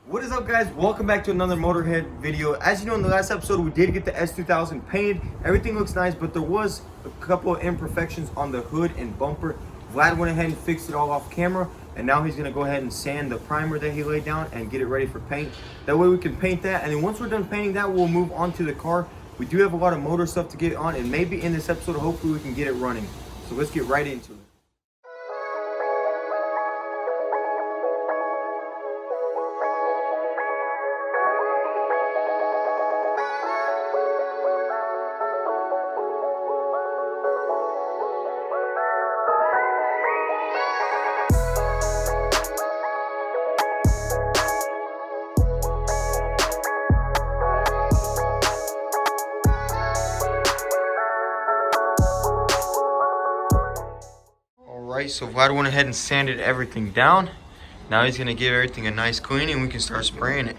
What is up, guys? Welcome back to another Motorhead video. As you know, in the last episode we did get the S2000 painted. Everything looks nice, but there was a couple of imperfections on the hood and bumper. Vlad went ahead and fixed it all off camera, and now he's gonna go ahead and sand the primer that he laid down and get it ready for paint. That way we can paint that, and then once we're done painting that, we'll move on to the car. We do have a lot of motor stuff to get on, and maybe in this episode hopefully we can get it running. So let's get right into it. Alright, so Vlad went ahead and sanded everything down. Now he's gonna give everything a nice clean and we can start spraying it.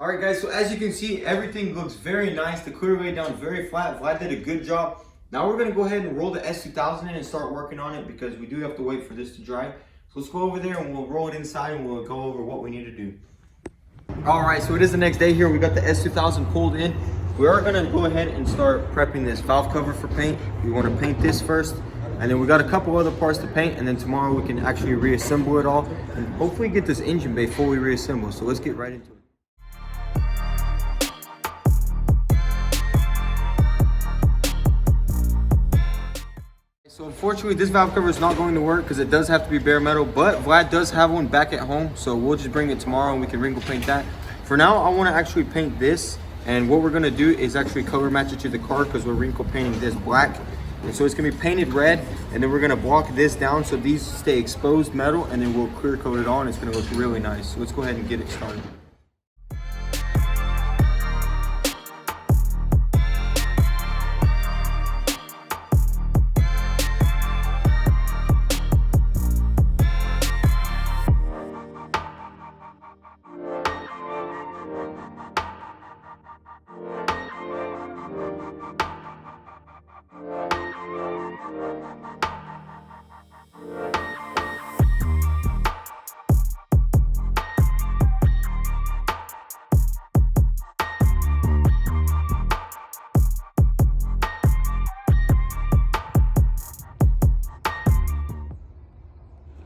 All right, guys, so as you can see, everything looks very nice. The clear laid down very flat. Vlad did a good job. Now we're gonna go ahead and roll the S2000 in and start working on it because we do have to wait for this to dry. So let's go over there and we'll roll it inside and we'll go over what we need to do. All right, so it is the next day here. We got the S2000 pulled in. We are gonna go ahead and start prepping this valve cover for paint. We wanna paint this first, and then we got a couple other parts to paint, and then tomorrow we can actually reassemble it all and hopefully get this engine bay fully reassembled. So let's get right into it. So unfortunately, this valve cover is not going to work because it does have to be bare metal, but Vlad does have one back at home, so we'll just bring it tomorrow and we can wrinkle paint that. For now, I want to actually paint this, and what we're going to do is actually color match it to the car because we're wrinkle painting this black. And so it's going to be painted red, and then we're going to block this down so these stay exposed metal, and then we'll clear coat it on. It's going to look really nice. So let's go ahead and get it started.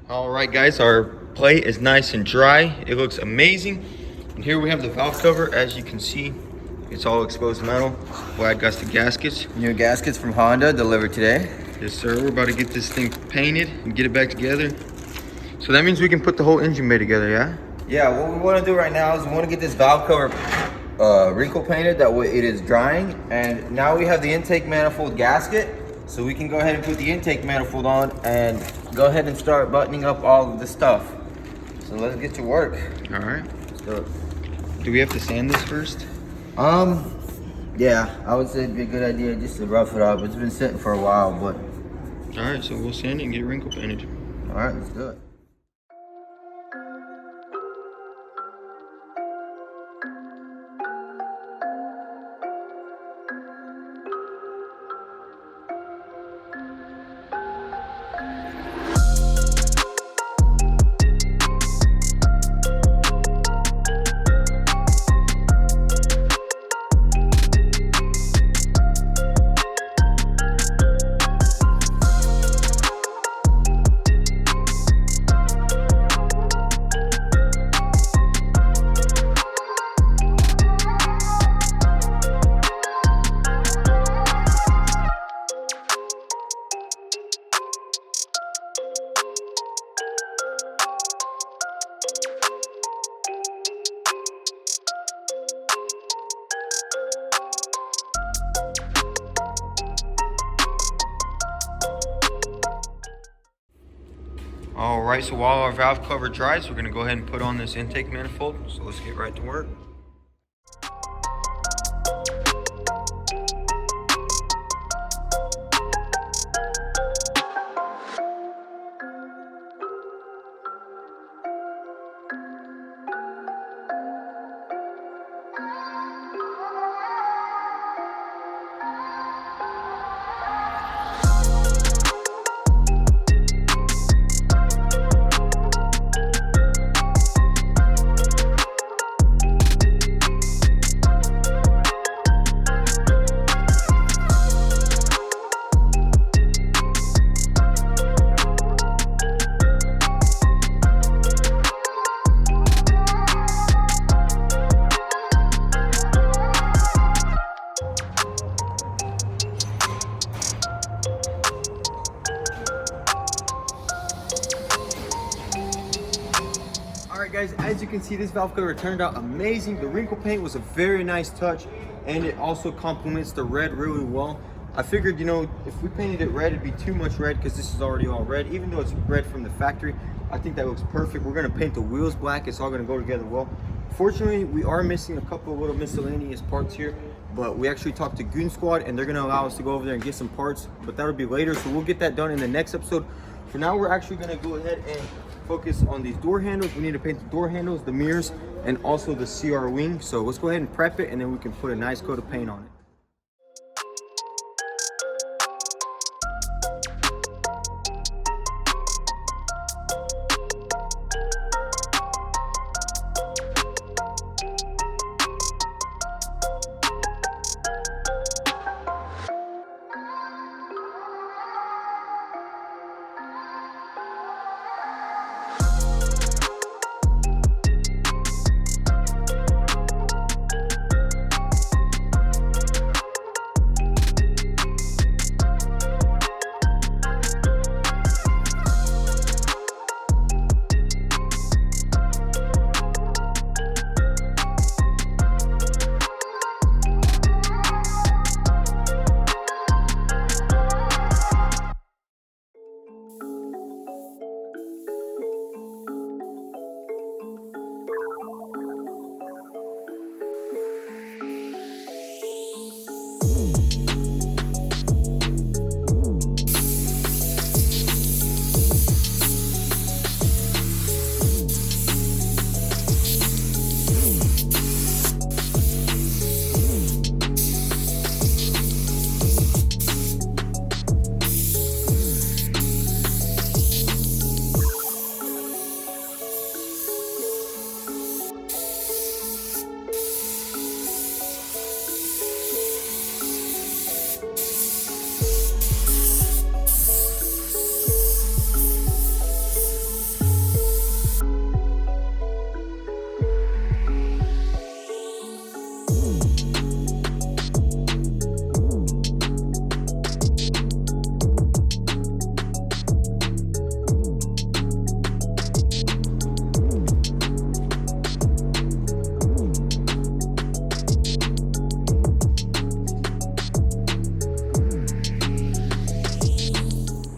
All right, guys, our plate is nice and dry. It looks amazing. And here we have the valve cover. As you can see, it's all exposed metal. Vlad got the gaskets. New gaskets from Honda delivered today. Yes, sir. We're about to get this thing painted and get it back together. So that means we can put the whole engine bay together, yeah? Yeah, what we want to do right now is we want to get this valve cover wrinkle painted. That way it is drying. And now we have the intake manifold gasket. So we can go ahead and put the intake manifold on and go ahead and start buttoning up all of the stuff. So let's get to work. All right. Let's do it. Do we have to sand this first? Yeah, I would say it'd be a good idea just to rough it up. It's been sitting for a while, but. All right, so we'll sand it and get wrinkle painted. All right, let's do it. All right, so while our valve cover dries, we're gonna go ahead and put on this intake manifold. So let's get right to work. Guys, as you can see, this valve cover turned out amazing. The wrinkle paint was a very nice touch, and it also complements the red really well. I figured, you know, if we painted it red, it'd be too much red because this is already all red. Even though it's red from the factory, I think that looks perfect. We're gonna paint the wheels black. It's all gonna go together well. Fortunately, we are missing a couple of little miscellaneous parts here, but we actually talked to Goon Squad and they're gonna allow us to go over there and get some parts, but that'll be later. So we'll get that done in the next episode. For now, we're actually gonna go ahead and focus on these door handles. We need to paint the door handles, the mirrors, and also the CR wing. So let's go ahead and prep it, and then we can put a nice coat of paint on it.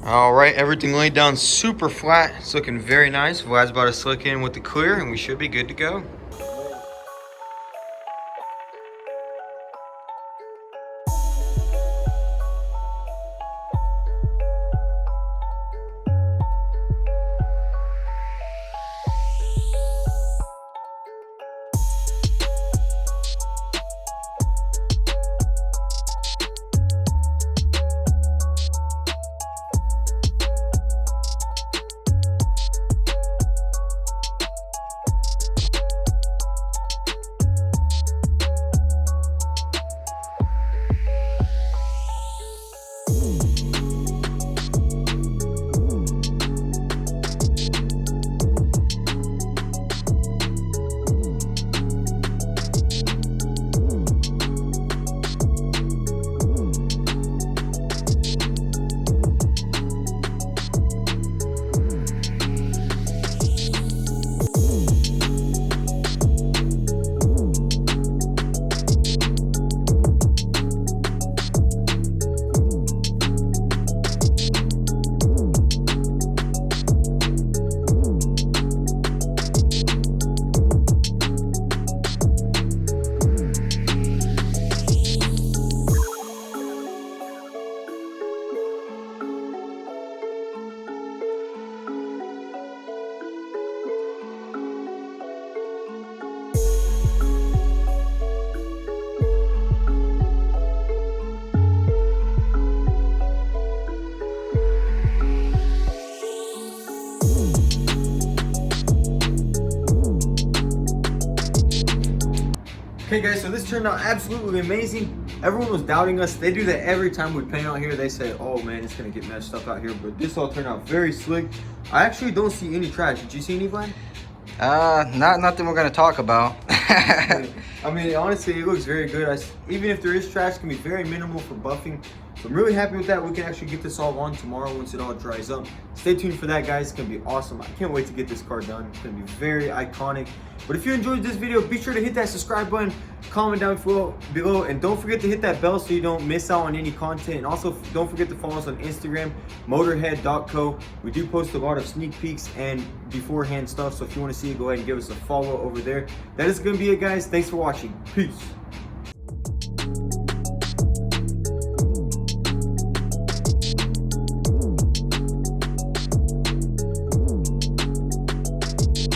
All right, everything laid down super flat. It's looking very nice. Vlad's about to slick in with the clear, and we should be good to go. Okay guys, so this turned out absolutely amazing. Everyone was doubting us. They do that every time we paint out here. They say, oh man, it's gonna get messed up out here, but this all turned out very slick. I actually don't see any trash. Did you see any, Vlad? Nothing we're gonna talk about. I mean, honestly, it looks very good. Even if there is trash, it can be very minimal for buffing. So I'm really happy with that. We can actually get this all on tomorrow once it all dries up. Stay tuned for that, guys. It's gonna be awesome. I can't wait to get this car done. It's gonna be very iconic. But if you enjoyed this video, be sure to hit that subscribe button, comment down below, and don't forget to hit that bell so you don't miss out on any content. And also, don't forget to follow us on Instagram, motorhead.co. We do post a lot of sneak peeks and beforehand stuff, so if you want to see it, go ahead and give us a follow over there. That is going to be it, guys. Thanks for watching. Peace.